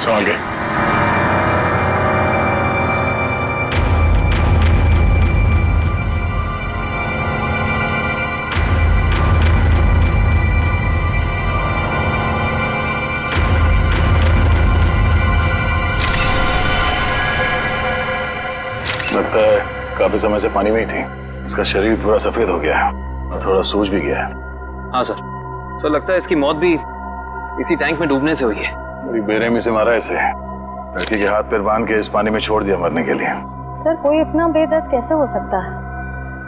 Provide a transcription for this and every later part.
संभाल के। लगता है काफी समय से पानी में ही थी। इसका शरीर पूरा सफेद हो गया है और थोड़ा सूज भी गया है। हाँ सर, सर लगता है इसकी मौत भी इसी टैंक में डूबने से हुई है। बड़ी बेरहमी से मारा इसे। लड़की के हाथ पैर बांध के इस पानी में छोड़ दिया मरने के लिए। सर कोई इतना बेदर्द कैसे हो सकता है?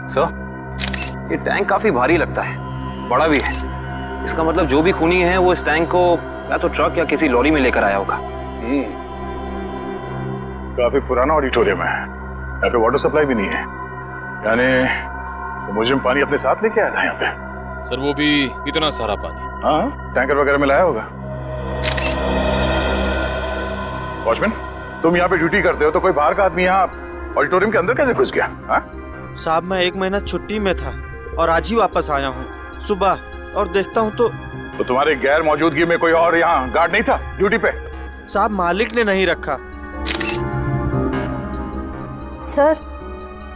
सर ये टैंक काफी भारी लगता है, बड़ा भी है। इसका मतलब जो भी खूनी है वो इस टैंक को या तो ट्रक या किसी लॉरी में लेकर आया होगा। काफी पुराना ऑडिटोरियम है, यहाँ पे वाटर सप्लाई भी नहीं है। यानी तो मुझे पानी अपने साथ लेके आया था यहाँ पे। सर वो भी इतना सारा पानी? हाँ, टैंकर वगैरह में लाया होगा। वॉचमैन, तुम यहाँ पे ड्यूटी करते हो तो कोई बाहर का आदमी यहाँ ऑडिटोरियम के अंदर कैसे घुस गया? साहब मैं 1 महीना छुट्टी में था और आज ही वापस आया हूँ सुबह, और देखता हूँ तो तुम्हारे गैर मौजूदगी में कोई और यहाँ गार्ड नहीं था ड्यूटी पे? साहब मालिक ने नहीं रखा। सर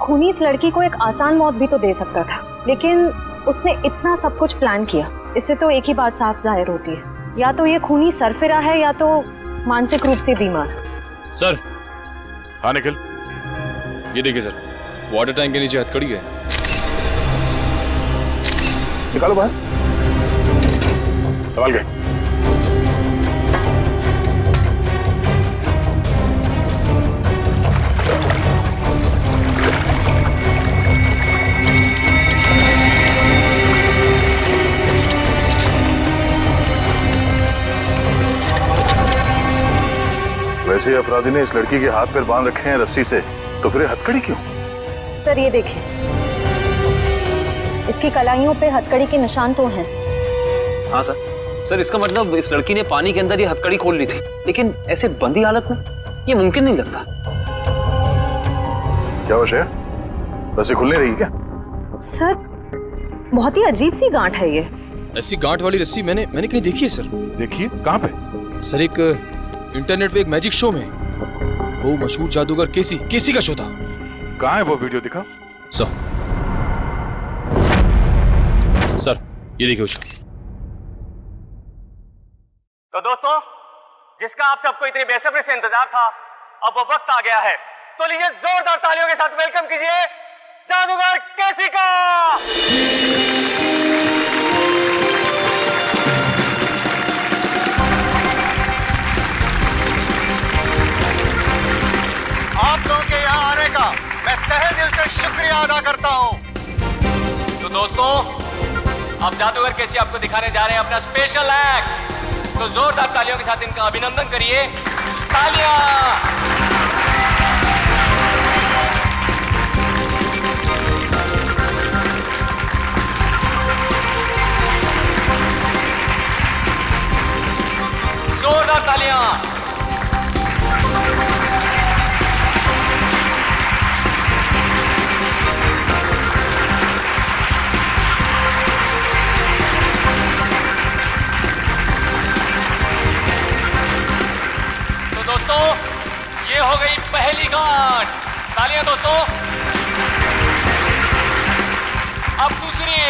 खूनी इस लड़की को एक आसान मौत भी तो दे सकता था, लेकिन उसने इतना सब कुछ प्लान किया। इससे तो एक ही बात साफ जाहिर होती है, या तो ये खूनी सरफिरा है या तो मानसिक रूप से बीमार। सर। हाँ निखिल, ये देखिए सर, वाटर टैंक के नीचे हथकड़ी है। निकालो बाहर, संभाल के। वैसे अपराधी ने इस लड़की के हाथ पैर बांध रखे हैं रस्सी से, तो फिर हथकड़ी क्यों? सर ये देखिए, इसकी कलाइयों पे हथकड़ी के निशान तो हैं। हाँ सर, सर इसका मतलब इस लड़की ने पानी के अंदर ये हथकड़ी खोल ली थी, लेकिन ऐसे बंदी हालत में ये मुमकिन नहीं लगता। क्या वजह है? रस्सी खुल नहीं रही क्या? सर बहुत ही अजीब सी गांठ है ये। ऐसी गांठ वाली रस्सी मैंने कहीं देखी है सर। देखिए, कहाँ पे? सर एक इंटरनेट पे एक मैजिक शो में, वो मशहूर जादूगर केसी का शो था। कहाँ है वो वीडियो? दिखा सर ये देखिए शो। तो दोस्तों, जिसका आप सबको इतनी बेसब्री से इंतजार था, अब वो वक्त आ गया है। तो लीजिए जोरदार तालियों के साथ वेलकम कीजिए जादूगर केसी का। आप लोगों के यहाँ आने का मैं तहे दिल से शुक्रिया अदा करता हूँ। तो दोस्तों, अब जादूगर केसी आपको दिखाने जा रहे हैं अपना स्पेशल एक्ट। तो जोरदार तालियों के साथ इनका अभिनंदन करिए। तालियां। जोरदार तालियां। दोस्तों, ये हो गई पहली गांठ। तालियां दोस्तों। अब दूसरी,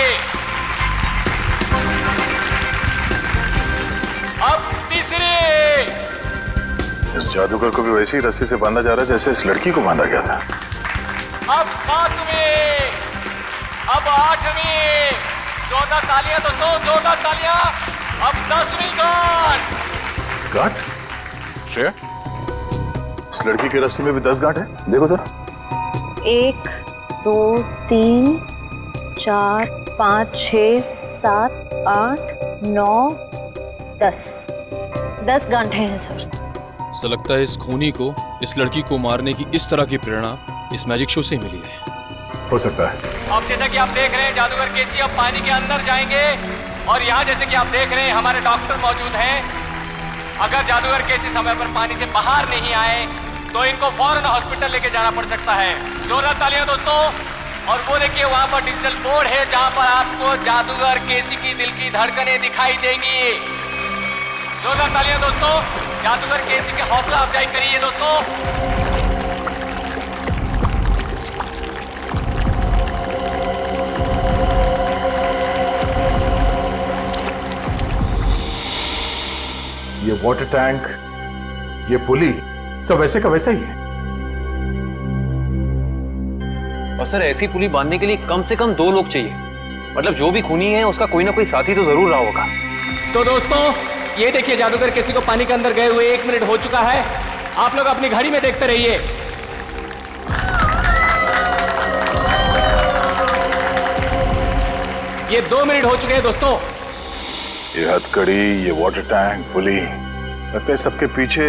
अब तीसरी। इस जादूगर को भी वैसी रस्सी से बांधा जा रहा है जैसे इस लड़की को बांधा गया था। अब 7वीं, अब 8वीं। जोरदार तालियां दोस्तों, जोरदार तालियां। अब 10वीं गांठ। गांठ? श्रेया, इस लड़की की रस्सी में भी 10 गांठ है। देखो जरा। 1 2 3 4 5 6 7 8 9 10 गांठें हैं सर। सर लगता है इस खूनी को इस लड़की को मारने की इस तरह की प्रेरणा इस मैजिक शो से ही मिली है। हो सकता है। अब जैसा कि आप देख रहे हैं, जादूगर केसी अब पानी के अंदर जाएंगे और यहाँ जैसे कि आप देख रहे हैं हमारे डॉक्टर मौजूद हैं। अगर जादूगर केसी समय पर पानी से बाहर नहीं आए तो इनको फौरन हॉस्पिटल लेके जाना पड़ सकता है। जोरदार तालियां दोस्तों। और वो देखिए वहां पर डिजिटल बोर्ड है जहां पर आपको जादूगर केसी की दिल की धड़कनें दिखाई देंगी। जोरदार तालियां दोस्तों, जादूगर केसी की हौसला अफजाई करिए दोस्तों। ये वाटर टैंक, ये पुली, सब वैसे का वैसा ही है। और सर ऐसी पुली बांधने के लिए कम से कम 2 लोग चाहिए। मतलब जो भी खूनी है उसका कोई ना कोई साथी तो जरूर रहा होगा। तो दोस्तों ये देखिए, जादूगर केसी को पानी के अंदर गए हुए 1 मिनट हो चुका है। आप लोग अपनी घड़ी में देखते रहिए। ये 2 मिनट हो चुके हैं दोस्तों। ये हथकड़ी, ये वाटर टैंक, पुली, लगता है सबके पीछे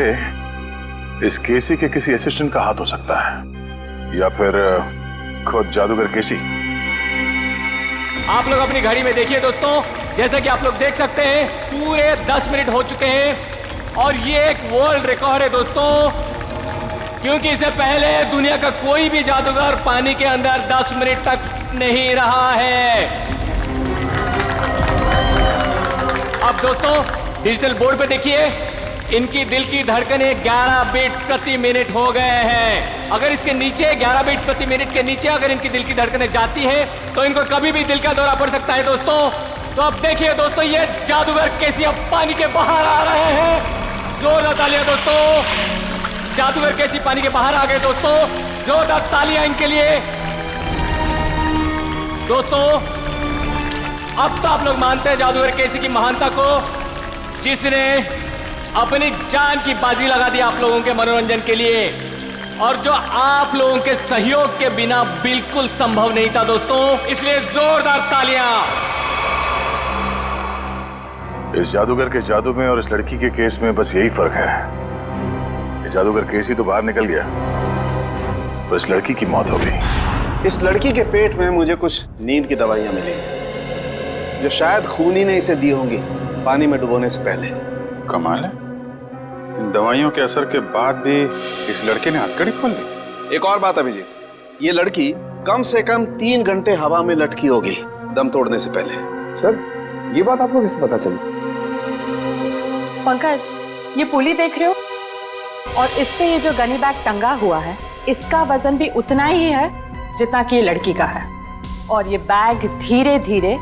इस केसी के किसी असिस्टेंट का हाथ हो सकता है, या फिर खुद जादूगर केसी। आप लोग अपनी घड़ी में देखिए दोस्तों, जैसा कि आप लोग देख सकते हैं पूरे 10 मिनट हो चुके हैं और ये एक वर्ल्ड रिकॉर्ड है दोस्तों, क्योंकि इससे पहले दुनिया का कोई भी जादूगर पानी के अंदर 10 मिनट तक नहीं रहा है। अब दोस्तों डिजिटल बोर्ड पे देखिए, इनकी दिल की धड़कनें 11 बीट्स प्रति मिनट हो गए हैं। अगर इसके नीचे 11 बीट्स प्रति मिनट के नीचे अगर इनकी दिल की धड़कनें जाती है तो इनको कभी भी दिल का दौरा पड़ सकता है दोस्तों। तो अब देखिए दोस्तों, ये जादूगर केसी अब पानी के बाहर आ रहे हैं। जोरदार तालियां दोस्तों, जादूगर केसी पानी के बाहर आ गए दोस्तों। जोरदार तालियां इनके लिए दोस्तों। अब तो आप लोग मानते हैं जादूगर केसी की महानता को, जिसने अपनी जान की बाजी लगा दी आप लोगों के मनोरंजन के लिए, और जो आप लोगों के सहयोग के बिना बिल्कुल संभव नहीं था दोस्तों। इसलिए जोरदार तालियां। इस जादूगर के जादू में और इस लड़की के केस में बस यही फर्क है, ये जादूगर केसी तो बाहर निकल गया, तो इस लड़की की मौत हो गई। इस लड़की के पेट में मुझे कुछ नींद की दवाइयां मिली जो शायद खूनी ने इसे दी होंगी पानी में डुबोने से पहले। कमाल है, इन दवाइयों के असर के बाद भी इस लड़के ने हथकड़ी खोल ली। एक और बात अभिजीत, ये लड़की कम से कम 3 घंटे हवा में लटकी होगी दम तोड़ने से पहले। सर ये बात आपको कैसे पता चली? पंकज, ये पुली देख रहे हो, और इस पे ये जो गनी बैग टंगा हुआ है, इसका वजन भी उतना ही है जितना कि ये लड़की का है, और ये बैग धीरे धीरे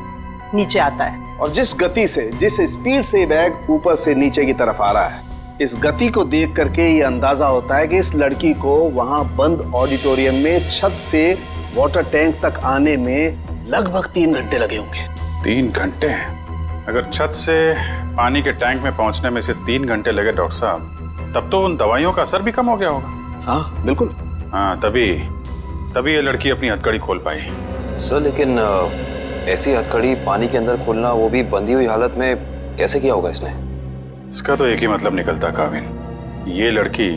नीचे आता है। और जिस गति से, जिस स्पीड से ये बैग ऊपर से नीचे की तरफ आ रहा है, इस गति को देख करके ये अंदाजा होता है कि इस लड़की को वहां बंद ऑडिटोरियम में छत से वाटर टैंक तक आने में लगभग 3 घंटे लगे होंगे। 3 घंटे? अगर छत से पानी के टैंक में पहुंचने में से 3 घंटे लगे डॉक्टर साहब, तब तो उन दवाइयों का असर भी कम हो गया होगा। हाँ बिल्कुल। हाँ, तभी ये लड़की अपनी हथकड़ी खोल पाई। सर लेकिन ऐसी हथकड़ी पानी के अंदर खोलना, वो भी बंधी हुई हालत में, कैसे किया होगा इसने? इसका तो एक ही मतलब निकलता काविन, ये लड़की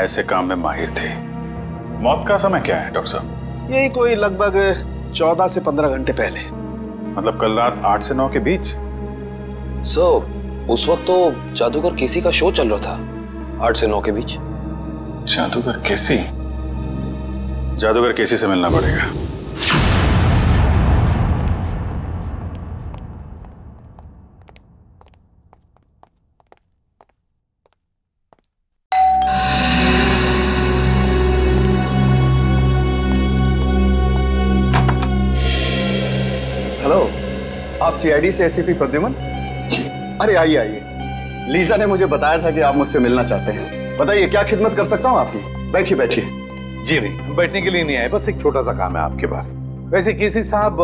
ऐसे काम में माहिर थी। मौत का समय क्या है डॉक्टर साहब? यही कोई लगभग 14 से 15 घंटे पहले। मतलब कल रात 8 से 9 के बीच? सर उस वक्त तो जादूगर केसी का शो चल रहा था, 8 से 9 के बीच। जादूगर केसी? जादूगर केसी से मिलना पड़ेगा। हेलो, आप सीआईडी से एसीपी प्रद्युमन? अरे आइए आइए, लीजा ने मुझे बताया था कि आप मुझसे मिलना चाहते हैं। बताइए क्या खिदमत कर सकता हूँ आपकी। बैठिए बैठिए। जी नहीं, बैठने के लिए नहीं आए, बस एक छोटा सा काम है आपके पास। वैसे केसी साहब,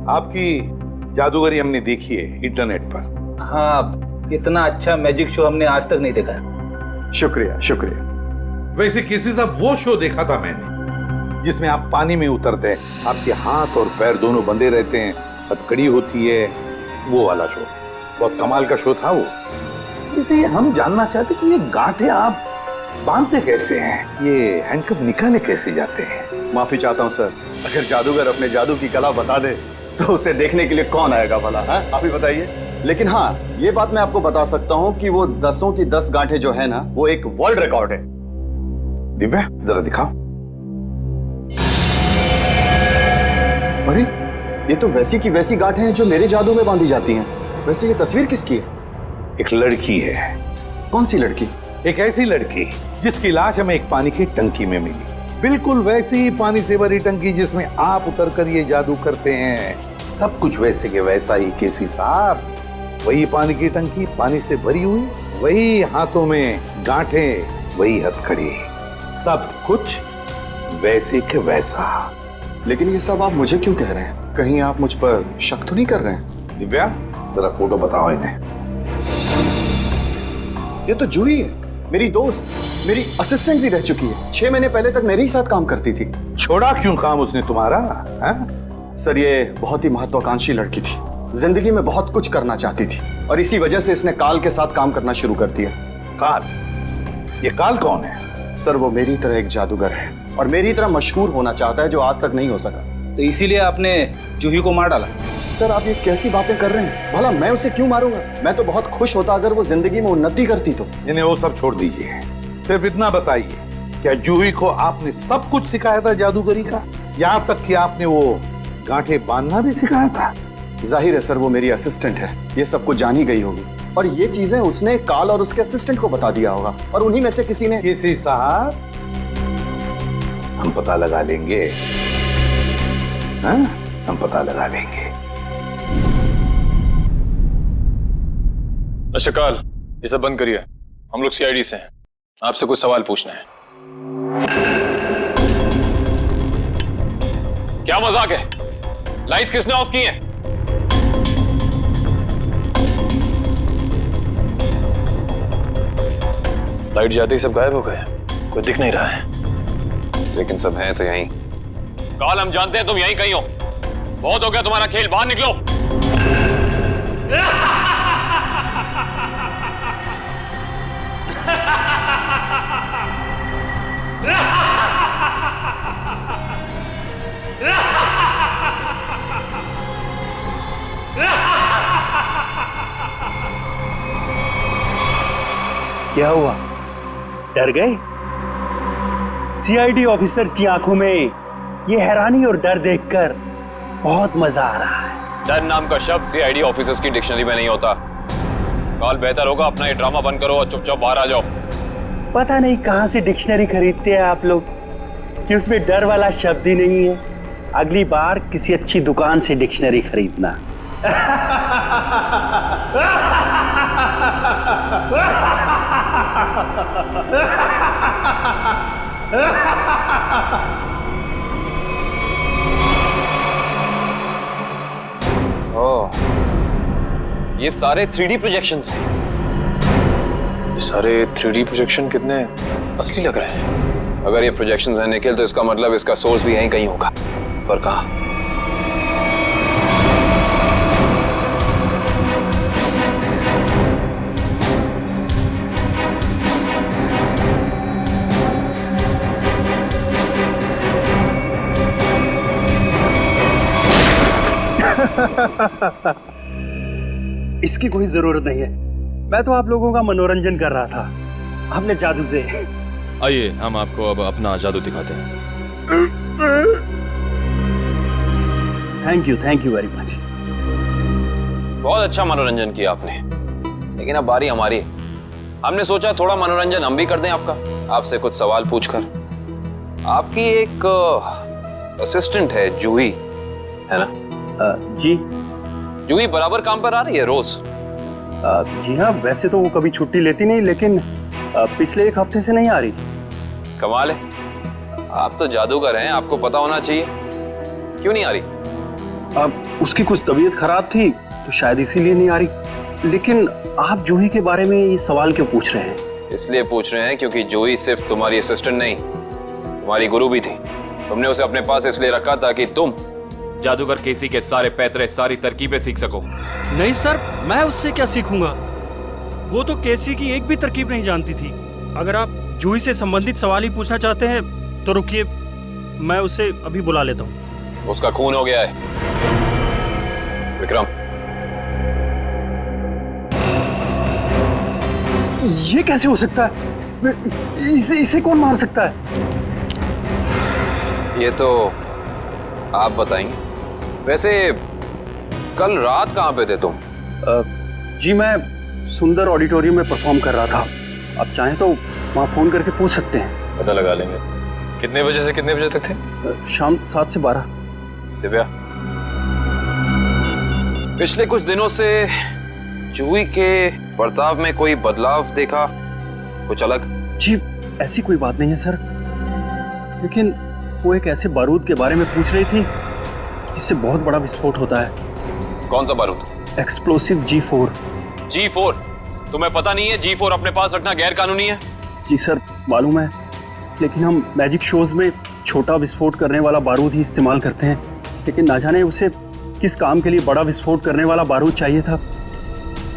आपकी जादूगरी हमने देखी है इंटरनेट पर। हाँ, इतना अच्छा मैजिक शो हमने आज तक नहीं देखा। शुक्रिया शुक्रिया। वैसे केसी साहब, वो शो देखा था मैंने जिसमें आप पानी में उतरते हैं, आपके हाथ और पैर दोनों बंधे रहते हैं, हथकड़ी होती है, वो वाला शो। बहुत कमाल का शो था वो। इसे हम जानना चाहते कि ये गांठें आप बांधते कैसे हैं, ये हैंडकफ निकाले कैसे जाते हैं? माफी चाहता हूँ सर, अगर जादूगर अपने जादू की कला बता दे तो उसे देखने के लिए कौन आएगा भला? आप ही बताइए। लेकिन हाँ, ये बात मैं आपको बता सकता हूँ कि वो 10 की 10 गांठें जो है ना, वो एक वर्ल्ड रिकॉर्ड है। दिव्या जरा दिखाओ। अरे ये तो वैसी की वैसी गांठें हैं जो मेरे जादू में बांधी जाती हैं। वैसे ये तस्वीर किसकी है? एक लड़की है। कौन सी लड़की? एक ऐसी लड़की जिसकी लाश हमें एक पानी की टंकी में मिली, बिल्कुल वैसी ही पानी से भरी टंकी जिसमें आप उतर कर ये जादू करते हैं। सब कुछ वैसे के वैसा ही केसी साहब। वही पानी की टंकी पानी से भरी हुई, वही हाथों में गांठें, वही हथकड़ी, सब कुछ वैसे के वैसा। लेकिन ये सब आप मुझे क्यों कह रहे हैं? कहीं आप मुझ पर शक तो नहीं कर रहे हैं? दिव्या, जरा फोटो बताओ इन्हें। ये तो जूही है, मेरी दोस्त, मेरी असिस्टेंट भी रह चुकी है। 6 महीने पहले तक मेरे ही साथ काम करती थी। छोड़ा क्यों काम उसने तुम्हारा? सर, ये बहुत ही महत्वाकांक्षी लड़की थी, जिंदगी में बहुत कुछ करना चाहती थी और इसी वजह से इसने काल के साथ काम करना शुरू कर दिया। काल? ये काल कौन है? सर, वो मेरी तरह एक जादूगर है और मेरी तरह मशहूर होना चाहता है, जो आज तक नहीं हो सका। तो इसीलिए आपने जूही को मार डाला? सर, आप ये कैसी बातें कर रहे हैं? भला मैं उसे क्यों मारूंगा? मैं तो बहुत खुश होता अगर वो जिंदगी में उन्नति करती तो। इन्हें वो सब छोड़ दीजिए, सिर्फ इतना बताइए, क्या जूही को आपने सब कुछ सिखाया था जादूगरी का? यहाँ तक कि आपने वो गांठें बांधना भी सिखाया था? जाहिर है सर, वो मेरी असिस्टेंट है, ये सब कुछ जान ही गई होगी और ये चीजें उसने काल और उसके असिस्टेंट को बता दिया होगा और उन्हीं में से किसी ने। किसी साहब, हम पता लगा लेंगे। हाँ, हम पता लगा लेंगे। अच्छा काल, ये सब बंद करिए, हम लोग सीआईडी से हैं, आपसे कुछ सवाल पूछना है। क्या मजाक है? लाइट्स किसने ऑफ की हैं? लाइट जाते ही सब गायब हो गए, कोई दिख नहीं रहा है। लेकिन सब हैं तो यहीं। काल, हम जानते हैं तुम यहीं कहीं हो। बहुत हो गया तुम्हारा खेल, बाहर निकलो। क्या हुआ, डर गए? सीआईडी ऑफिसर्स की आंखों में ये हैरानी और डर देखकर बहुत मजा आ रहा है। डर नाम का शब्द सीआईडी ऑफिसर्स की डिक्शनरी में नहीं होता। काल, बेहतर होगा अपना ये ड्रामा बंद करो और चुपचाप बाहर आ जाओ। पता नहीं कहां से डिक्शनरी खरीदते हैं आप लोग कि उसमें डर वाला शब्द ही नहीं है। अगली बार किसी अच्छी दुकान से डिक्शनरी खरीदना। ओह, ये सारे 3D प्रोजेक्शंस हैं। ये सारे 3D प्रोजेक्शन कितने असली लग रहे हैं। अगर ये प्रोजेक्शंस हैं निखिल, तो इसका मतलब इसका सोर्स भी यहीं कहीं होगा। पर कहाँ? इसकी कोई जरूरत नहीं है, मैं तो आप लोगों का मनोरंजन कर रहा था अपने जादू से। आइए, हम आपको अब अपना जादू दिखाते हैं। Thank you very much. बहुत अच्छा मनोरंजन किया आपने, लेकिन अब बारी हमारी है। हमने सोचा थोड़ा मनोरंजन हम भी कर दें आपका, आपसे कुछ सवाल पूछकर। आपकी एक असिस्टेंट है जूही, है ना? जी। जूही बराबर काम पर आ रही है रोज? जी हाँ, वैसे तो वो कभी छुट्टी लेती नहीं, लेकिन पिछले 1 हफ्ते से नहीं आ रही। कमाल है, आप तो जादूगर हैं, आपको पता होना चाहिए। क्यों नहीं आ रही? उसकी कुछ तबीयत खराब थी तो शायद इसीलिए नहीं आ रही। लेकिन आप जूही के बारे में ये सवाल क्यों पूछ रहे हैं? इसलिए पूछ रहे हैं क्योंकि जूही सिर्फ तुम्हारी असिस्टेंट नहीं, तुम्हारी गुरु भी थी। तुमने उसे अपने पास इसलिए रखा ताकि तुम जादूगर केसी के सारे पैतरे, सारी तरकीबें सीख सको। नहीं सर, मैं उससे क्या सीखूंगा? वो तो केसी की एक भी तरकीब नहीं जानती थी। अगर आप जूही से संबंधित सवाल ही पूछना चाहते हैं तो रुकिए, मैं उसे अभी बुला लेता हूँ। उसका खून हो गया है। विक्रम, ये कैसे हो सकता है? इसे कौन मार सकता है? ये तो आप बताएंगे। वैसे कल रात कहाँ पे थे तुम? जी मैं सुंदर ऑडिटोरियम में परफॉर्म कर रहा था। आप चाहें तो वहाँ फोन करके पूछ सकते हैं। पता लगा लेंगे। कितने बजे से कितने बजे तक थे? शाम 7 से 12। दिव्या, पिछले कुछ दिनों से जूही के बर्ताव में कोई बदलाव देखा? कुछ अलग? जी ऐसी कोई बात नहीं है सर, लेकिन वो एक ऐसे बारूद के बारे में पूछ रही थी जिससे बहुत बड़ा विस्फोट होता है। कौन सा बारूद? Explosive G4। G4? तुम्हें पता नहीं है G4 अपने पास रखना गैर कानूनी है? जी सर मालूम है, लेकिन हम मैजिक शोज में छोटा विस्फोट करने वाला बारूद ही इस्तेमाल करते हैं। लेकिन ना जाने उसे किस काम के लिए बड़ा विस्फोट करने वाला बारूद चाहिए था।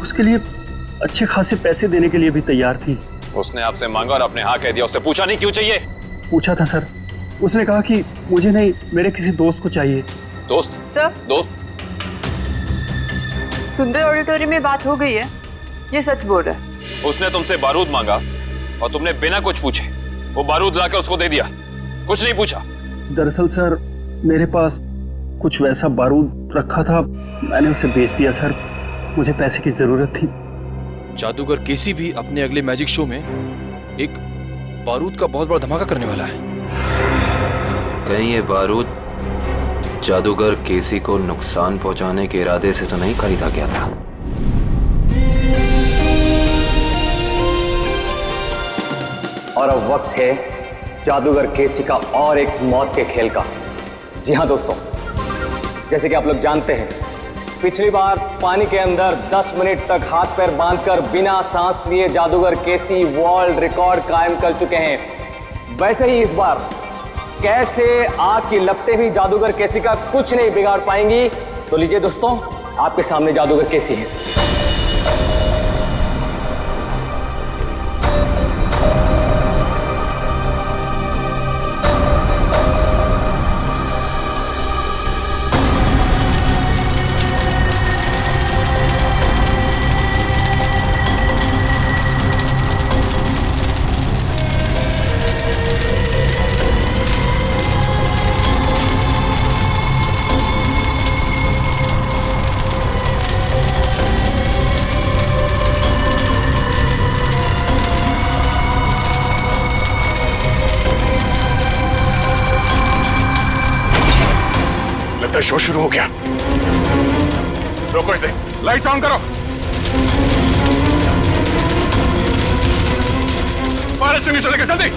उसके लिए अच्छे खासे पैसे देने के लिए भी तैयार थी। उसने आपसे मांगा और आपने हाँ कह दिया। उससे पूछा नहीं क्यों चाहिए? पूछा था सर, उसने कहा कि मुझे नहीं, मेरे किसी दोस्त को चाहिए। दोस्त? सर, दोस्त? सुंदर ऑडिटोरियम में बात हो गई है, ये सच बोल रहा है। उसने तुमसे बारूद मांगा और तुमने बिना कुछ पूछे वो बारूद लाकर उसको दे दिया, कुछ नहीं पूछा। दरअसल सर मेरे पास कुछ वैसा बारूद रखा था, मैंने उसे बेच दिया सर। मुझे पैसे की जरूरत थी। जादूगर केसी भी अपने अगले मैजिक शो में एक बारूद का बहुत बड़ा धमाका करने वाला है। कहीं ये बारूद जादूगर केसी को नुकसान पहुंचाने के इरादे से तो नहीं खरीदा गया था? और अब वक्त है जादूगर केसी का और एक मौत के खेल का। जी हाँ दोस्तों, जैसे कि आप लोग जानते हैं, पिछली बार पानी के अंदर 10 मिनट तक हाथ पैर बांधकर बिना सांस लिए जादूगर केसी वर्ल्ड रिकॉर्ड कायम कर चुके हैं। वैसे ही इस बार कैसे आग की लपटें भी जादूगर केसी का कुछ नहीं बिगाड़ पाएंगी। तो लीजिए दोस्तों, आपके सामने जादूगर केसी है। शो शुरू हो गया। रोको इसे, लाइट ऑन करो। फायर एक्सटिंग्विशर लेकर जल्दी।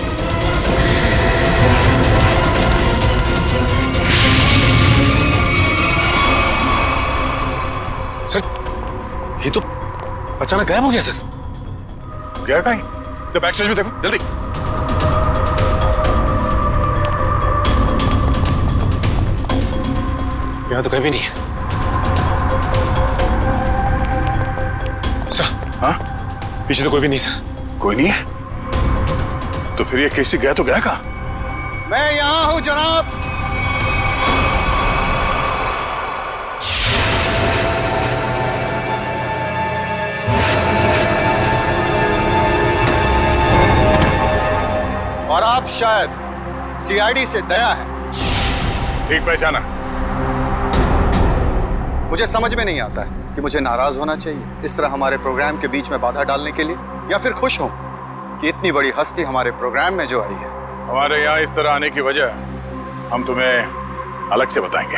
सर, ये तो अचानक गायब हो गया सर। गया कहीं? तो बैक स्टेज में देखो जल्दी। यहाँ तो कहीं भी नहीं है। सर, हाँ? पीछे तो कोई भी नहीं सर। कोई नहीं है? तो फिर ये केसी गया तो गया कहाँ? मैं यहां हूं जनाब। और आप शायद सीआईडी से दया है। ठीक पहचाना। मुझे समझ में नहीं आता है कि मुझे नाराज होना चाहिए इस तरह हमारे प्रोग्राम के बीच में बाधा डालने के लिए, या फिर खुश हूं कि इतनी बड़ी हस्ती हमारे प्रोग्राम में जो आई है। हमारे यहाँ इस तरह आने की वजह हम तुम्हें अलग से बताएंगे।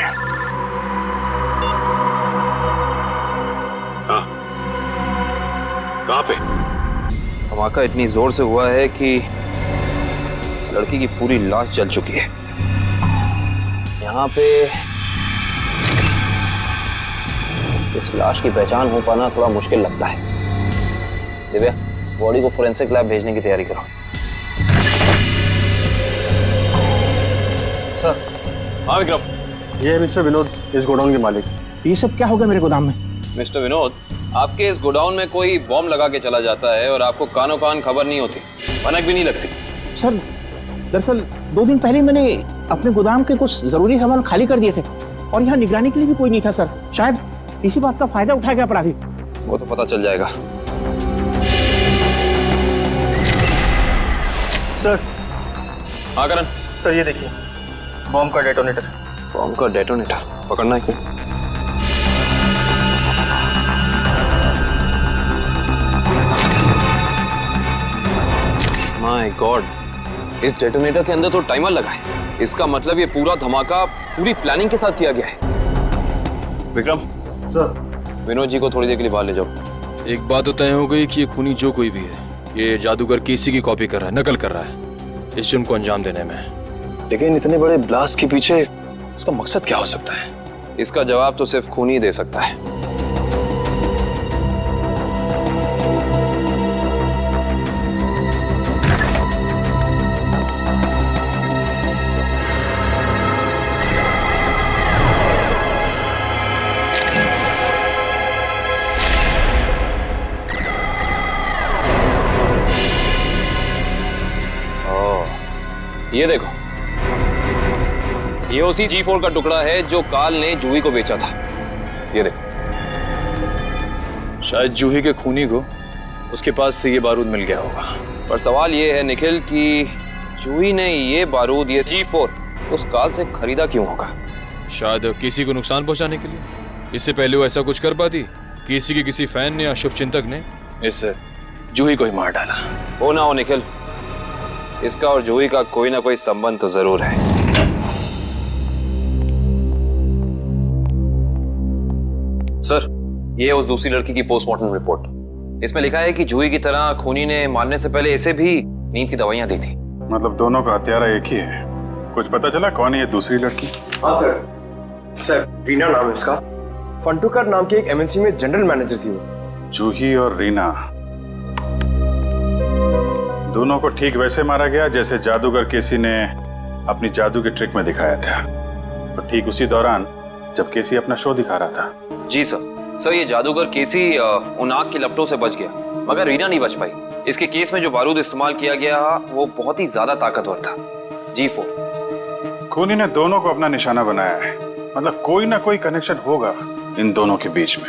हाँ, कहाँ पे? धमाका इतनी जोर से हुआ है कि इस लड़की की पूरी लाश जल चुकी है। यहाँ पे इस लाश की पहचान हो पाना थोड़ा मुश्किल लगता है। दिव्या, बॉडी को फोरेंसिक लैब भेजने की तैयारी करो। सर। हाँ विक्रम। ये है मिस्टर विनोद, इस गोडाउन के मालिक। ये सब क्या होगा मेरे गोदाम में? मिस्टर विनोद, आपके इस गोडाउन में कोई बॉम्ब लगा के चला जाता है और आपको कानों कान खबर नहीं होती, भनक भी नहीं लगती। सर, दरअसल 2 दिन पहले मैंने अपने गोदाम के कुछ जरूरी सामान खाली कर दिए थे और यहाँ निगरानी के लिए भी कोई नहीं था सर। शायद इसी बात का फायदा उठाएगा अपराधी। वो तो पता चल जाएगा। सर। हाँ करण। सर ये देखिए, बॉम्ब का डेटोनेटर। बॉम्ब का डेटोनेटर पकड़ना है क्या? इस डेटोनेटर के अंदर तो टाइमर लगा है। इसका मतलब ये पूरा धमाका पूरी प्लानिंग के साथ किया गया है। विक्रम सर, विनोद जी को थोड़ी देर के लिए बाहर ले जाओ। एक बात तो तय हो गई कि ये खूनी जो कोई भी है, ये जादूगर केसी की कॉपी कर रहा है, नकल कर रहा है इस जुर्म को अंजाम देने में। लेकिन इतने बड़े ब्लास्ट के पीछे इसका मकसद क्या हो सकता है? इसका जवाब तो सिर्फ खूनी ही दे सकता है। ये देखो, ये उसी G4 का टुकड़ा है जो काल ने जूही को बेचा था। ये देखो, शायद जूही के खूनी को उसके पास से ये बारूद मिल गया होगा। पर सवाल ये है निखिल कि जूही ने ये बारूद, ये G4 उस काल से खरीदा क्यों होगा? शायद किसी को नुकसान पहुंचाने के लिए। इससे पहले वो ऐसा कुछ कर पाती? किसी के किसी फैन ने या शुभचिंतक ने इस जूही को ही मार डाला। हो ना हो निखिल, इसका और जूही का कोई ना कोई संबंध तो जरूर है। सर, ये उस दूसरी लड़की की पोस्टमार्टम रिपोर्ट। इसमें लिखा है कि जूही की तरह खूनी ने मारने से पहले इसे भी नींद की दवाइयां दी थी। मतलब दोनों का हत्यारा एक ही है। कुछ पता चला कौन है ये दूसरी लड़की? हाँ सर, रीना नाम है इसका। फंटूकर नाम की एक एमएनसी में जनरल मैनेजर थी वो। जूही और रीना दोनों को ठीक वैसे मारा गया जैसे जादूगर केसी ने अपनी जादू के ट्रिक में दिखाया था। तो ठीक उसी दौरान जब केसी अपना शो दिखा रहा था। जी सर, ये जादूगर केसी उन आग की लपटों से बच गया, मगर रीना नहीं बच पाई। इसके केस में जो बारूद इस्तेमाल किया गया वो बहुत ही ज्यादा ताकतवर था, G4। खूनी ने दोनों को अपना निशाना बनाया है। मतलब कोई ना कोई कनेक्शन होगा इन दोनों के बीच में।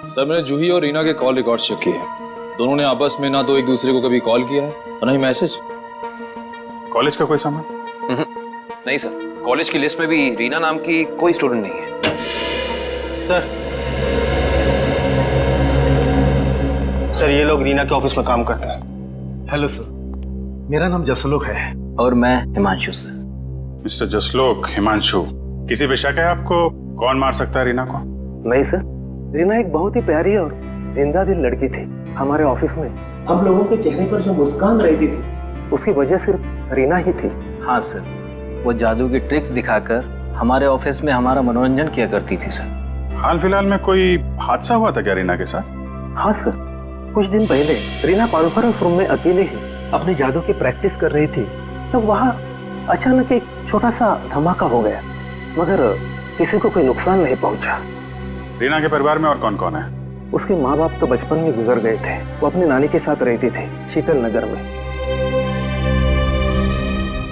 सर, मैंने जूही और रीना के कॉल रिकॉर्ड चेक किए हैं। दोनों ने आपस में ना तो एक दूसरे को कभी कॉल किया है और ना ही मैसेज। कॉलेज का कोई संबंध? नहीं सर, कॉलेज की लिस्ट में भी रीना नाम की कोई स्टूडेंट नहीं है। सर, ये लोग रीना के ऑफिस में काम करते हैं। हेलो सर, मेरा नाम जसलोक है। और मैं हिमांशु सर। मिस्टर जसलोक, हिमांशु, किसी पे शक है आपको? कौन मार सकता है रीना को? नहीं सर, रीना एक बहुत ही प्यारी और जिंदा दिल लड़की थी। हमारे ऑफिस में हम लोगों के चेहरे पर जो मुस्कान रहती थी उसकी वजह सिर्फ रीना ही थी। हाँ सर, वो जादू की ट्रिक्स दिखाकर हमारे ऑफिस में हमारा मनोरंजन किया करती थी सर। हाल फिलहाल में कोई हादसा हुआ था क्या रीना के साथ? हाँ सर, कुछ दिन पहले रीना कॉन्फ्रेंस रूम में अकेले ही अपने जादू की प्रैक्टिस कर रही थी। तब वहाँ अचानक एक छोटा सा धमाका हो गया, मगर किसी को कोई नुकसान नहीं पहुंचा। रीना के परिवार में और कौन कौन है? उसके माँ बाप तो बचपन में गुजर गए थे। वो अपनी नानी के साथ रहती थी शीतल नगर में।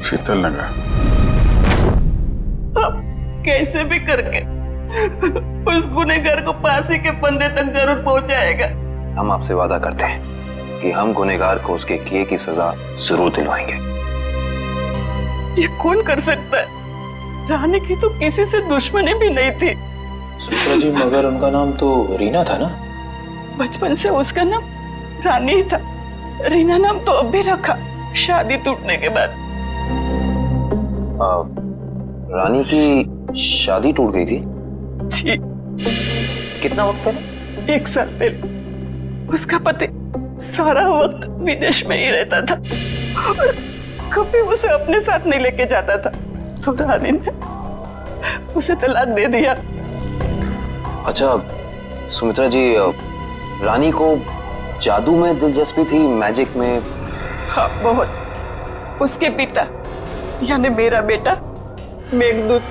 शीतल नगर? अब कैसे भी करके उस गुनहगार को फांसी के फंदे तक जरूर पहुंचाएगा। हम आपसे वादा करते हैं कि हम गुनहगार को उसके किए की सजा जरूर दिलवाएंगे। ये कौन कर सकता है? रानी की तो किसी से दुश्मनी भी नहीं थी। सुमित्रा जी, मगर उनका नाम तो रीना था ना? बचपन से उसका नाम रानी ही था। रीना नाम तो अब भी रखा, शादी टूटने के बाद। रानी की शादी टूट गई थी? जी। कितना वक्त पहले? 1 साल पहले। उसका पति सारा वक्त विदेश में ही रहता था और कभी उसे अपने साथ नहीं लेके जाता था, तो रानी ने उसे तलाक दे दिया। अच्छा सुमित्रा जी, रानी को जादू में दिलचस्पी थी, मैजिक में? हाँ, बहुत। उसके पिता यानी मेरा बेटा मेघदूत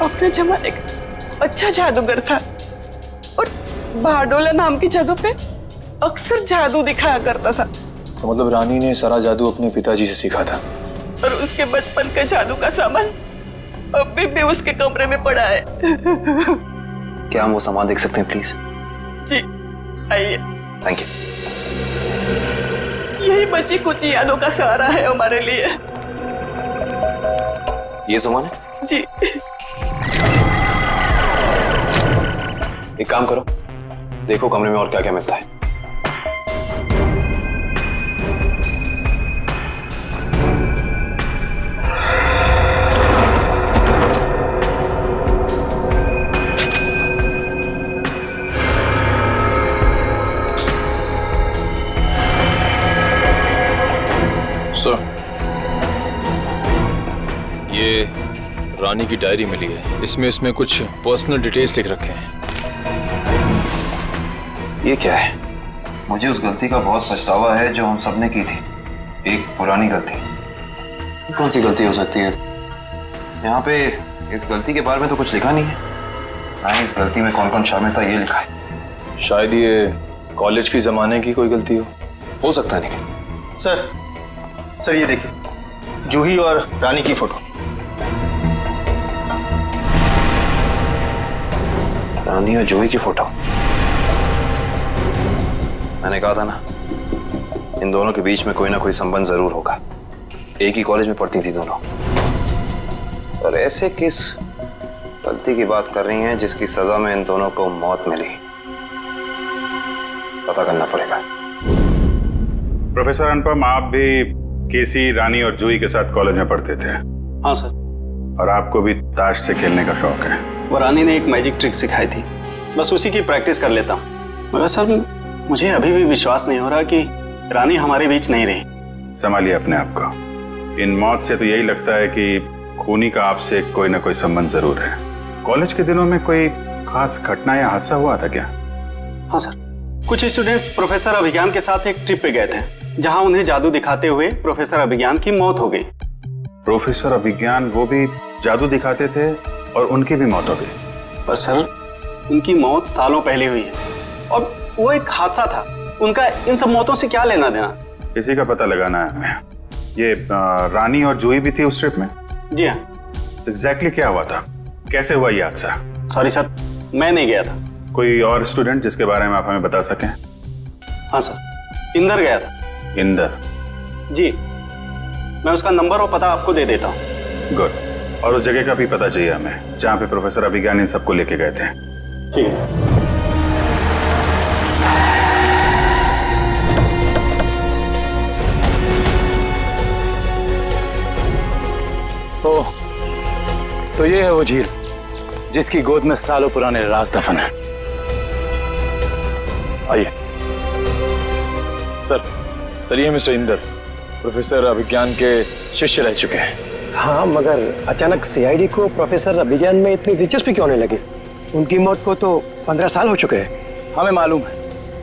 अपने जमाने का अच्छा जादूगर था और बारडोला नाम की जगह पे अक्सर जादू दिखाया करता था। तो मतलब रानी ने सारा जादू अपने पिताजी से सीखा था? और उसके बचपन का जादू का सामान अभी भी उसके कमरे में पड़ा है। क्या हम वो सामान देख सकते हैं प्लीज? जी आइए। Thank you. यही बची कुछ यादों का सहारा है हमारे लिए। ये सामान है? जी। एक काम करो, देखो कमरे में और क्या क्या मिलता है। सर, ये रानी की डायरी मिली है। इसमें कुछ पर्सनल डिटेल्स लिख रखे हैं। ये क्या है? मुझे उस गलती का बहुत पछतावा है जो हम सबने की थी। एक पुरानी गलती। कौन सी गलती हो सकती है? यहाँ पे इस गलती के बारे में तो कुछ लिखा नहीं है। हाँ, इस गलती में कौन कौन शामिल था ये लिखा है। शायद ये कॉलेज की जमाने की कोई गलती हो सकता है। लेकिन सर ये देखिए, जूही और रानी की फोटो। रानी और जूही की फोटो। मैंने कहा था ना, इन दोनों के बीच में कोई ना कोई संबंध जरूर होगा। एक ही कॉलेज में पढ़ती थी दोनों। और ऐसे किस गलती की बात कर रही हैं जिसकी सजा में इन दोनों को मौत मिली? पता करना पड़ेगा। प्रोफेसर अनुपम, आप भी केसी, रानी और जूही के साथ कॉलेज में पढ़ते थे? हाँ सर। और आपको भी ताश से खेलने का शौक है? वो रानी ने एक मैजिक ट्रिक सिखाई थी, बस उसी की प्रैक्टिस कर लेता हूँ। मगर सर, मुझे अभी भी विश्वास नहीं हो रहा कि रानी हमारे बीच नहीं रही। संभालिए अपने आप को। इन मौत से तो यही लगता है कि खूनी का आपसे कोई ना कोई संबंध जरूर है। कॉलेज के दिनों में कोई खास घटना या हादसा हुआ था क्या? हाँ सर, कुछ स्टूडेंट्स प्रोफेसर अभिज्ञान के साथ एक ट्रिप पे गए थे, जहां उन्हें जादू दिखाते हुए प्रोफेसर अभिज्ञान की मौत हो गई। प्रोफेसर अभिज्ञान वो भी जादू दिखाते थे और उनकी भी मौत हो गई? पर सर, उनकी मौत सालों पहले हुई है और वो एक हादसा था। उनका इन सब मौतों से क्या लेना देना? इसी का पता लगाना है हमें। ये रानी और जूही भी थी उस ट्रिप में? जी हाँ। एग्जैक्टली क्या हुआ था? कैसे हुआ ये हादसा? सॉरी सर, मैं नहीं गया था। कोई और स्टूडेंट जिसके बारे में आप हमें बता सकें? हाँ सर, इंदर गया था। इंदर? जी, मैं उसका नंबर और पता आपको दे देता हूँ। गुड। और उस जगह का भी पता चाहिए हमें जहाँ पे प्रोफेसर अभिज्ञान इन सबको लेके गए थे। ठीक है सर। तो ये है वो झील जिसकी गोद में सालों पुराने राज दफन है। आइए। सर ये मिस्टर इंदर प्रोफेसर अभिज्ञान के शिष्य रह चुके हैं। हाँ, मगर अचानक सीआईडी को प्रोफेसर अभिज्ञान में इतनी दिलचस्पी क्यों नहीं लगी? उनकी मौत को तो 15 साल हो चुके हैं। हमें मालूम है।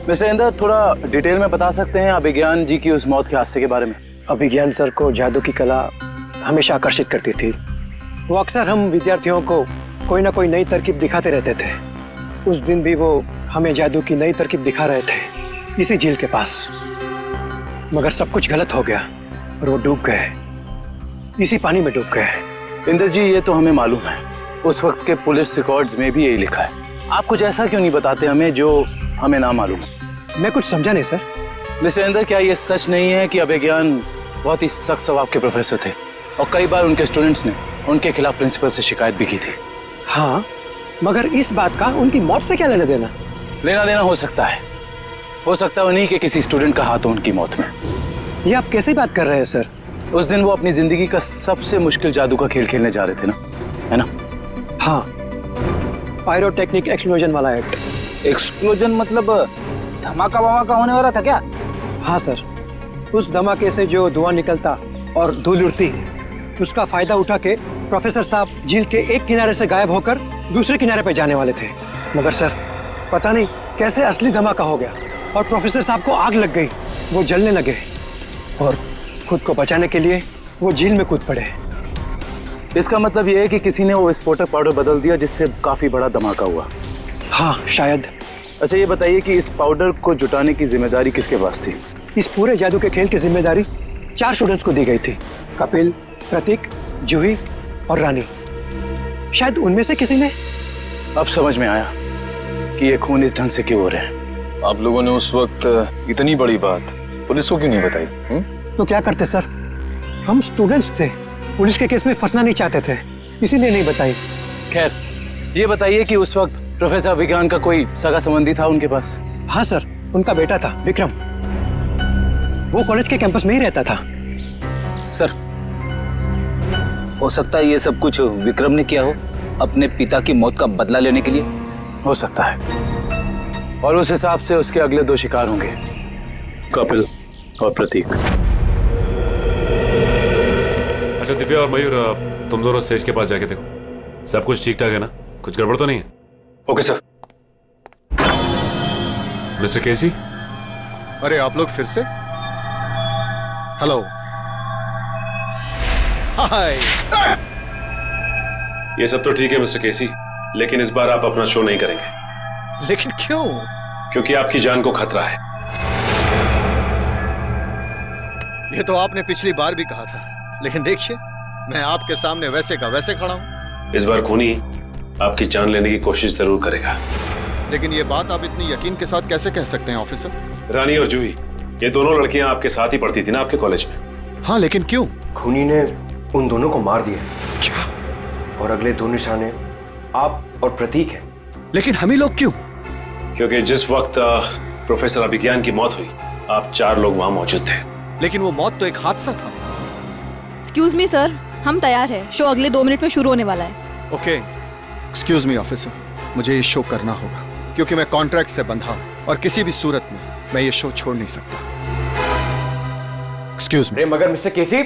मिस्टर इंदर, थोड़ा डिटेल में बता सकते हैं अभिज्ञान जी की उस मौत के हादसे के बारे में? अभिज्ञान सर को जादू की कला हमेशा आकर्षित करती थी। वो अक्सर हम विद्यार्थियों को कोई ना कोई नई तरकीब दिखाते रहते थे। उस दिन भी वो हमें जादू की नई तरकीब दिखा रहे थे इसी झील के पास। मगर सब कुछ गलत हो गया और वो डूब गए, इसी पानी में डूब गए। इंदर जी, ये तो हमें मालूम है। उस वक्त के पुलिस रिकॉर्ड्स में भी यही लिखा है। आप कुछ ऐसा क्यों नहीं बताते हमें जो हमें ना मालूम है? मैं कुछ समझा नहीं सर। मिस्टर इंदर, क्या ये सच नहीं है कि अभिज्ञान बहुत ही सख्त स्वभाव के प्रोफेसर थे और कई बार उनके स्टूडेंट्स ने उनके खिलाफ प्रिंसिपल से शिकायत भी की थी? हाँ, मगर इस बात का उनकी मौत से क्या लेना देना? लेना देना हो सकता है उन्हीं के किसी स्टूडेंट का हाथ हो उनकी मौत में। ये आप कैसी बात कर रहे हैं सर? उस दिन वो अपनी जिंदगी का सबसे मुश्किल जादू का खेल खेलने जा रहे थे ना, है ना? हाँ, पायरोटेक्निक एक्सप्लोजन वाला एक्ट। एक्सप्लोजन मतलब धमाका वमाका होने वाला था क्या? हाँ सर, उस धमाके से जो धुआं निकलता और धूल उड़ती, उसका फायदा उठा के प्रोफेसर साहब झील के एक किनारे से गायब होकर दूसरे किनारे पे जाने वाले थे। मगर सर, पता नहीं कैसे असली धमाका हो गया और प्रोफेसर साहब को आग लग गई। वो जलने लगे और खुद को बचाने के लिए वो झील में कूद पड़े। इसका मतलब ये है कि किसी ने वो विस्फोटक पाउडर बदल दिया जिससे काफी बड़ा धमाका हुआ। हाँ, शायद। अच्छा, ये बताइए कि इस पाउडर को जुटाने की जिम्मेदारी किसके पास थी? इस पूरे जादू के खेल की जिम्मेदारी 4 स्टूडेंट्स को दी गई थी। कपिल, प्रतीक, जूही और रानी। शायद उनमें से किसी ने। अब समझ में आया कि ये खून इस ढंग से क्यों हो रहे हैं। आप लोगों ने उस वक्त इतनी बड़ी बात पुलिस को क्यों नहीं बताई? तो क्या करते सर, हम स्टूडेंट्स थे, पुलिस के केस में फंसना नहीं चाहते थे, इसीलिए नहीं बताई। खैर, ये बताइए कि उस वक्त प्रोफेसर अभिज्ञान का कोई सगा संबंधी था उनके पास? हाँ सर, उनका बेटा था विक्रम। वो कॉलेज के कैंपस में ही रहता था। सर, हो सकता है ये सब कुछ विक्रम ने किया हो अपने पिता की मौत का बदला लेने के लिए। हो सकता है, और उस हिसाब से उसके अगले 2 शिकार होंगे, कपिल और प्रतीक। अच्छा दिव्या और मयूर, तुम दोनों स्टेज के पास जाके देखो सब कुछ ठीक ठाक है ना, कुछ गड़बड़ तो नहीं है? Okay sir. मिस्टर केसी। अरे आप लोग फिर से? हेलो, हाय। ये सब तो ठीक है मिस्टर केसी, लेकिन इस बार आप अपना शो नहीं करेंगे। लेकिन क्यों? क्योंकि आपकी जान को खतरा है। ये तो आपने पिछली बार भी कहा था, लेकिन देखिए मैं आपके सामने वैसे का वैसे खड़ा हूं। इस बार खूनी आपकी जान लेने की कोशिश जरूर करेगा। लेकिन ये बात आप इतनी यकीन के साथ कैसे कह सकते हैं ऑफिसर? रानी और जूही, ये दोनों लड़कियां आपके साथ ही पढ़ती थी ना आपके कॉलेज में? हाँ, लेकिन क्यों? खूनी ने उन दोनों को मार दिया। क्या? और अगले 2 निशाने आप और प्रतीक हैं। लेकिन हम ही लोग क्यों? क्योंकि जिस वक्त प्रोफेसर अभिज्ञान की मौत हुई, आप 4 लोग वहां मौजूद थे। लेकिन वो मौत तो एक हादसा था। एक्सक्यूज मी सर, हम तैयार हैं। शो अगले 2 मिनट में शुरू होने वाला है। ओके, एक्सक्यूज मी ऑफिसर, मुझे ये शो करना होगा क्योंकि मैं कॉन्ट्रैक्ट से बंधा हूं और किसी भी सूरत में मैं ये शो छोड़ नहीं सकता। Excuse me. मगर मिस्टर केसी,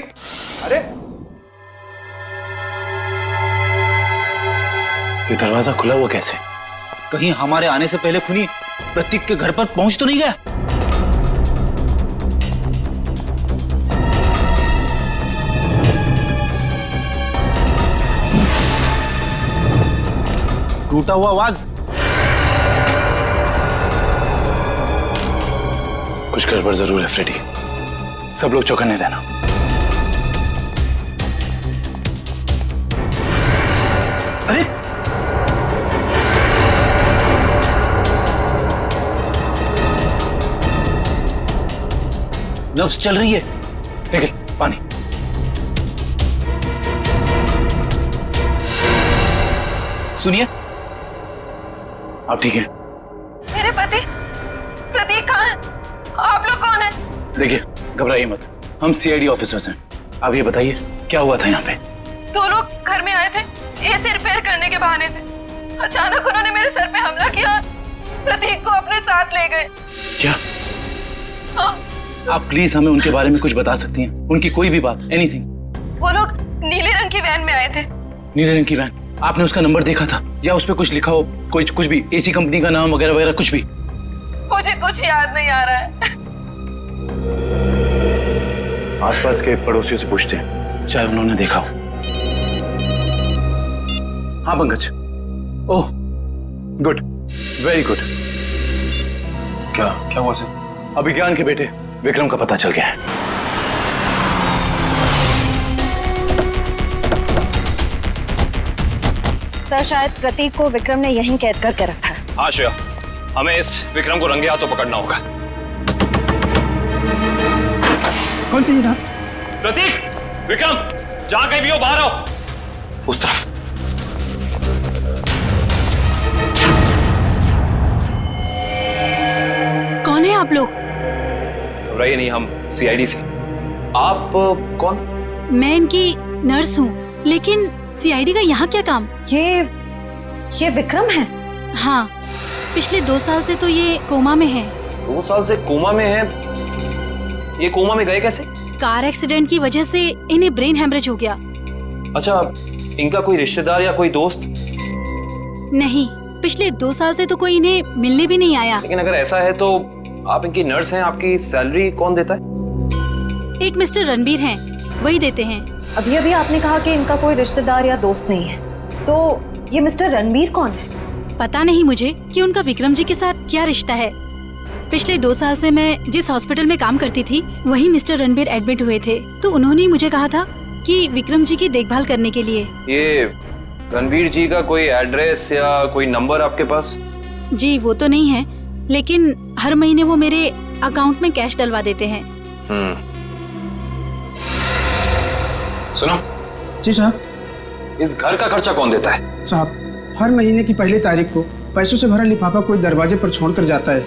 अरे ये दरवाजा खुला हुआ कैसे? कहीं हमारे आने से पहले खूनी प्रतीक के घर पर पहुंच तो नहीं गया? टूटा हुआ आवाज। कुछ गड़बड़ जरूर है फ्रेडी, सब लोग चौकन्ने रहना। अरे नर्व्स चल रही है। निकल पानी। सुनिए, आप ठीक हैं? मेरे पति प्रतीक कहाँ है? आप लोग कौन हैं? देखिए, घबराइए मत, हम सीआईडी ऑफिसर्स हैं। आप ये बताइए क्या हुआ था यहाँ पे? 2 लोग घर में आए थे एसी रिपेयर करने के बहाने से। अचानक उन्होंने मेरे सर पे हमला किया, प्रतीक को अपने साथ ले गए। क्या? हाँ। आप प्लीज हमें उनके बारे में कुछ बता सकती हैं? उनकी कोई भी बात, एनीथिंग। वो लोग नीले रंग की वैन में आए थे। नीले रंग की वैन? आपने उसका नंबर देखा था या उस पर कुछ लिखा हो? कुछ भी, एसी कंपनी का नाम वगैरह वगैरह कुछ भी? मुझे कुछ याद नहीं आ रहा है। आसपास के पड़ोसियों से पूछते हैं, शायद उन्होंने देखा हो। हाँ Pankaj. Oh good, very good. क्या हुआ सर? अभिज्ञान के बेटे विक्रम का पता चल गया है। सर, शायद प्रतीक को विक्रम ने यहीं कैद करके रखा है। हाँ श्रेया, हमें इस विक्रम को रंगे हाथों पकड़ना होगा। कौन चाहिए था? प्रतीक, विक्रम, जहां कहीं भी हो बाहर आओ। उस तरफ। कौन है आप लोग? घबराइए नहीं, हम सीआईडी से। आप कौन? मैं इनकी नर्स हूँ, लेकिन सीआईडी का यहाँ क्या काम? ये विक्रम है? हाँ, पिछले 2 साल से तो ये कोमा में है। 2 साल से कोमा में है? ये कोमा में गए कैसे? कार एक्सीडेंट की वजह से इन्हें ब्रेन हेमरेज हो गया। अच्छा, इनका कोई रिश्तेदार या कोई दोस्त? नहीं, पिछले 2 साल से तो कोई इन्हें मिलने भी नहीं आया। लेकिन अगर ऐसा है तो आप इनकी नर्स हैं, आपकी सैलरी कौन देता है? एक मिस्टर रणबीर हैं, वही देते हैं। अभी अभी आपने कहा कि इनका कोई रिश्तेदार या दोस्त नहीं है, तो ये मिस्टर रणबीर कौन है? पता नहीं मुझे कि उनका विक्रम जी के साथ क्या रिश्ता है। पिछले 2 साल से मैं जिस हॉस्पिटल में काम करती थी, वही मिस्टर रणबीर एडमिट हुए थे, तो उन्होंने मुझे कहा था कि विक्रम जी की देखभाल करने के लिए। ये रणबीर जी का कोई एड्रेस या कोई नंबर आपके पास? जी वो तो नहीं है, लेकिन हर महीने वो मेरे अकाउंट में कैश डलवा देते हैं। सुनो। जी साहब। इस घर का खर्चा कौन देता है? साहब, हर महीने की पहली तारीख को पैसों से भरा लिफाफा कोई दरवाजे पर छोड़कर जाता है,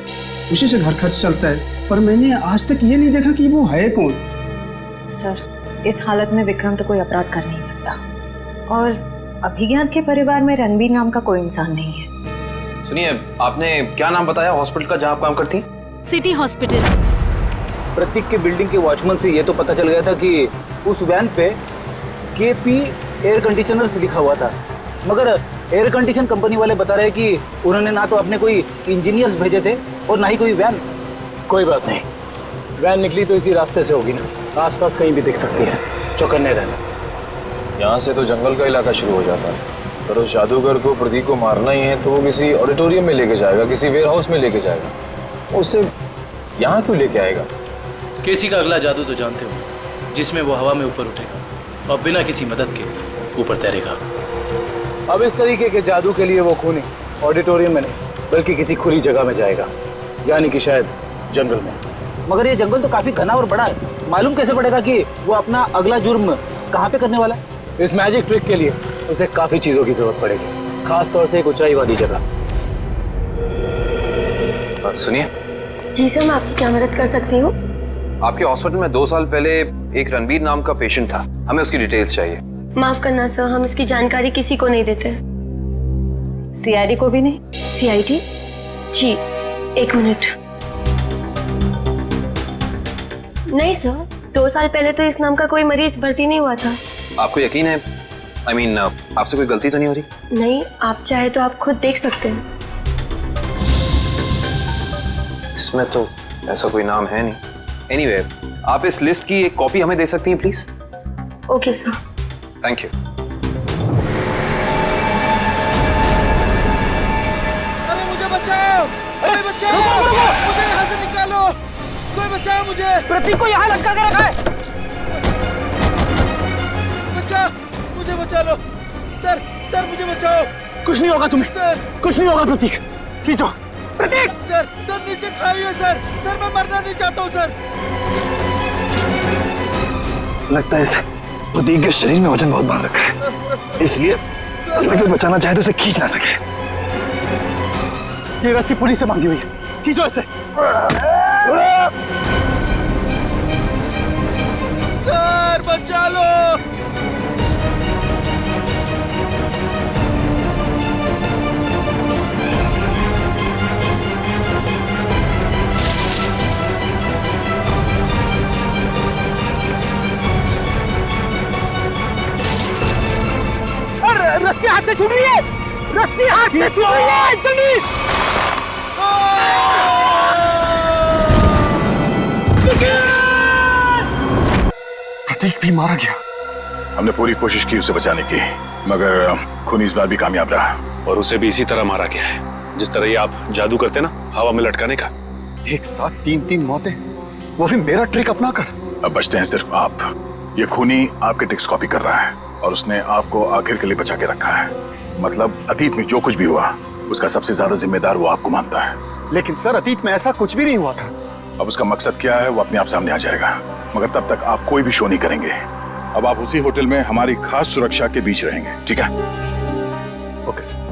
उसी से घर खर्च चलता है। पर मैंने आज तक ये नहीं देखा कि वो है कौन। सर, इस हालत में विक्रम तो कोई अपराध कर नहीं सकता, और अभिज्ञान के परिवार में रणबीर नाम का कोई इंसान नहीं है। सुनिए, आपने क्या नाम बताया हॉस्पिटल का जहाँ आप काम करती? City hospital. प्रतीक के बिल्डिंग के वॉचमैन से ये तो पता चल गया था कि उस वैन पे KP एयर कंडीशनर्स लिखा हुआ था, मगर एयर कंडीशन कंपनी वाले बता रहे कि उन्होंने ना तो अपने कोई इंजीनियर्स भेजे थे और ना ही कोई वैन। कोई बात नहीं, वैन निकली तो इसी रास्ते से होगी ना, आसपास कहीं भी दिख सकती है, चौकन्ने रहना। यहाँ से तो जंगल का इलाका शुरू हो जाता है। पर उस जादूगर को, प्रतीक को मारना ही है तो वो किसी ऑडिटोरियम में लेके जाएगा, किसी वेयर हाउस में लेके जाएगा। उसे यहाँ क्यों लेके आएगा? केसी का अगला जादू तो जानते हो, जिसमें वो हवा में ऊपर उठेगा और बिना किसी मदद के ऊपर तैरेगा। अब इस तरीके के जादू के लिए वो खूनी ऑडिटोरियम में नहीं बल्कि किसी खुली जगह में जाएगा, यानी कि शायद जंगल में। मगर ये जंगल तो काफी घना और बड़ा है, मालूम कैसे पड़ेगा कि वो अपना अगला जुर्म कहाँ पे करने वाला है? इस मैजिक ट्रिक के लिए उसे काफी चीजों की जरूरत पड़ेगी, खास तौर से एक ऊंचाई वाली जगह। सुनिए जी सर, मैं आपकी क्या मदद कर सकती हूँ? आपके हॉस्पिटल में 2 साल पहले एक रणबीर नाम का पेशेंट था, हमें उसकी डिटेल्स चाहिए। माफ करना सर, हम इसकी जानकारी किसी को नहीं देते। CID को भी नहीं? CID? जी, 1 मिनट। नहीं सर, 2 साल पहले तो इस नाम का कोई मरीज भर्ती नहीं हुआ था। आपको यकीन है? I mean, आपसे कोई गलती तो नहीं हो रही? नहीं, आप चाहे तो आप खुद देख सकते हैं। इसमें तो ऐसा कोई नाम है नहीं। Anyway, आप इस लिस्ट की एक कॉपी हमें दे सकती हैं please? Okay sir. Thank you. अरे मुझे बचाओ, कोई बचाओ, मुझे यहाँ से निकालो, कोई बचाओ मुझे। प्रतीक को यहाँ लटका के रखा है। बचाओ, मुझे बचा लो सर, सर मुझे बचाओ। कुछ नहीं होगा तुम्हें सर, कुछ नहीं होगा प्रतीक, खींचो प्रतीक। सर, सर नीचे खाइए सर, सर मैं मरना नहीं चाहता हूँ सर। लगता है इसे प्रतीक के शरीर में वजन बहुत बांध रखा है, इसलिए इसे कोई बचाना चाहे तो इसे खींच ना सके। ये रस्सी पुलिस से बांधी हुई है, खींचो इसे। सर बचा लो। रस्सी हाथ से छूट रही है, रस्सी हाथ से छूट रही है, जल्दी। प्रतीक भी मारा गया। हमने पूरी कोशिश की उसे बचाने की, मगर खूनी इस बार भी कामयाब रहा। और उसे भी इसी तरह मारा गया है, जिस तरह ये आप जादू करते ना, हवा में लटकाने का। एक साथ 3-3 मौतें, वो भी मेरा ट्रिक अपना कर। अब बचते हैं सिर्फ आप। ये खूनी आपके ट्रिक्स कॉपी कर रहा है और उसने आपको आखिर के लिए बचा के रखा है। मतलब अतीत में जो कुछ भी हुआ उसका सबसे ज्यादा जिम्मेदार वो आपको मानता है। लेकिन सर, अतीत में ऐसा कुछ भी नहीं हुआ था। अब उसका मकसद क्या है वो अपने आप सामने आ जाएगा, मगर तब तक आप कोई भी शो नहीं करेंगे। अब आप उसी होटल में हमारी खास सुरक्षा के बीच रहेंगे, ठीक है? Okay sir.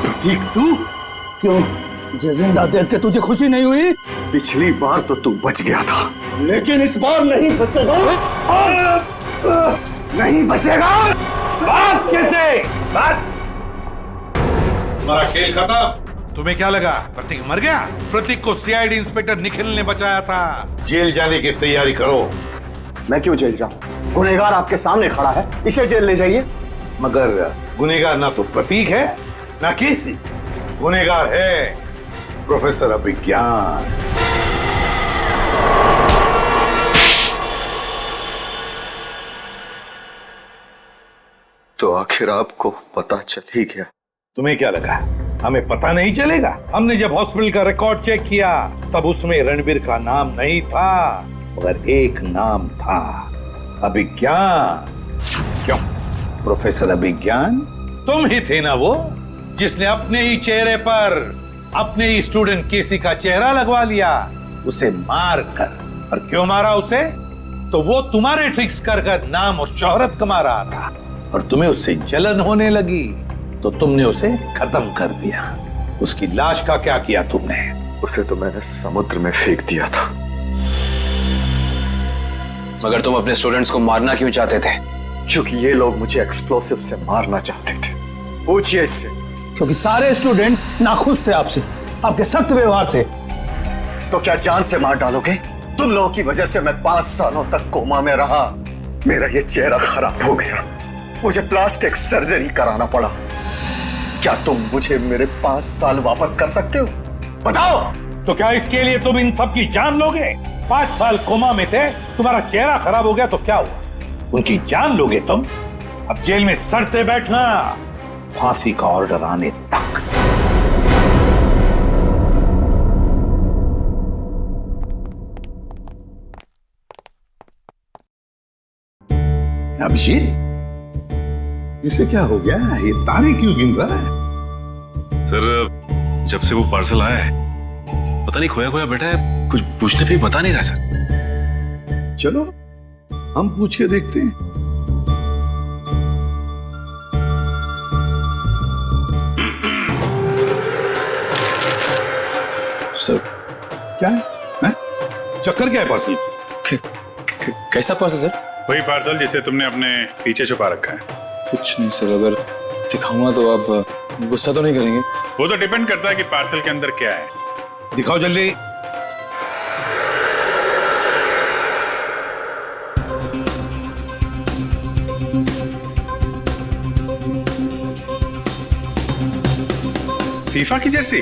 प्रतीक, तू क्यों? जिंदा देख के तुझे खुशी नहीं हुई? पिछली बार तो तू बच गया था, लेकिन इस बार नहीं बचेगा। नहीं बचेगा। बस कैसे? बस तुम्हारा खेल खत्म। तुम्हें क्या लगा प्रतीक मर गया? प्रतीक को CID इंस्पेक्टर निखिल ने बचाया था। जेल जाने की तैयारी करो। मैं क्यों जेल जाऊं? गुनहगार आपके सामने खड़ा है, इसे जेल ले जाइए। मगर गुनहगार ना तो प्रतीक है ना केसी, गुनहगार है प्रोफेसर अभिज्ञान। तो आखिर आपको पता चल ही गया। तुम्हें क्या लगा हमें पता नहीं चलेगा? हमने जब हॉस्पिटल का रिकॉर्ड चेक किया तब उसमें रणबीर का नाम नहीं था, मगर एक नाम था, अभिज्ञान। क्यों प्रोफेसर अभिज्ञान? तुम ही थे ना वो जिसने अपने ही चेहरे पर अपने ही स्टूडेंट केसी का चेहरा लगवा लिया, उसे मार कर। और क्यों मारा उसे? तो वो तुम्हारे ट्रिक्स कर नाम और शोहरत कमा रहा था और तुम्हें उससे जलन होने लगी तो तुमने उसे खत्म कर दिया। उसकी लाश का क्या किया तुमने? उसे तो मैंने समुद्र में फेंक दिया था। मगर तुम अपने स्टूडेंट्स को मारना क्यों चाहते थे? क्योंकि ये लोग मुझे एक्सप्लोसिव से मारना चाहते थे। पूछिए इससे। क्योंकि सारे स्टूडेंट्स नाखुश थे आपसे, आपके सख्त व्यवहार से। तो क्या जान से मार डालोगे? तुम लोगों की वजह से मैं 5 सालों तक कोमा में रहा। मेरा ये चेहरा खराब हो गया, मुझे प्लास्टिक सर्जरी कराना पड़ा। क्या तुम मुझे मेरे 5 साल वापस कर सकते हो? बताओ। तो क्या इसके लिए तुम इन सब की जान लोगे? 5 साल कोमा में थे, तुम्हारा चेहरा खराब हो गया तो क्या हुआ? उनकी जान लोगे तुम? अब जेल में सड़ते बैठना, फांसी का ऑर्डर आने तक। अभिजीत, इसे क्या हो गया? ये तारे क्यों गिन रहा है? सर, जब से वो पार्सल आया है पता नहीं खोया खोया बैठा है, कुछ पूछने पे बता नहीं रहा सर। चलो हम पूछ के देखते हैं। सर क्या है? चक्कर क्या है पार्सल? कैसा पार्सल सर? वही पार्सल जिसे तुमने अपने पीछे छुपा रखा है। कुछ नहीं सर, अगर दिखाऊंगा तो आप गुस्सा तो नहीं करेंगे? वो तो डिपेंड करता है कि पार्सल के अंदर क्या है। दिखाओ जल्दी। फीफा की जर्सी,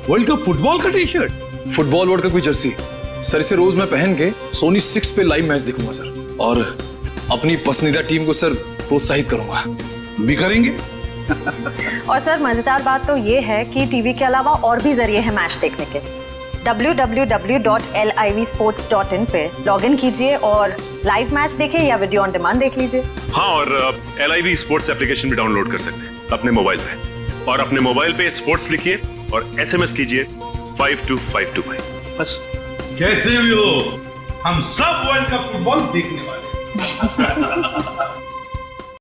वर्ल्ड कप फुटबॉल का T shirt. Football world cup की जर्सी सर, इसे रोज मैं पहन के सोनी 6 पे लाइव मैच दिखूंगा सर, और अपनी पसंदीदा टीम को सर प्रोत्साहित करूंगा। भी करेंगे। और सर मजेदार बात तो ये है कि टीवी के अलावा और भी जरिए हैं मैच देखने के। www.livsports.in पे लॉगिन कीजिए और लाइव मैच देखिए या वीडियो ऑन डिमांड देख लीजिए। हाँ, और LIV स्पोर्ट्स एप्लीकेशन भी डाउनलोड कर सकते हैं अपने मोबाइल पे, और अपने मोबाइल पे स्पोर्ट्स लिखिए और SMS कीजिए 52525। बस। कैसे भी हो, हम सब वर्ल्ड कप फुटबॉल देखने वाले हैं।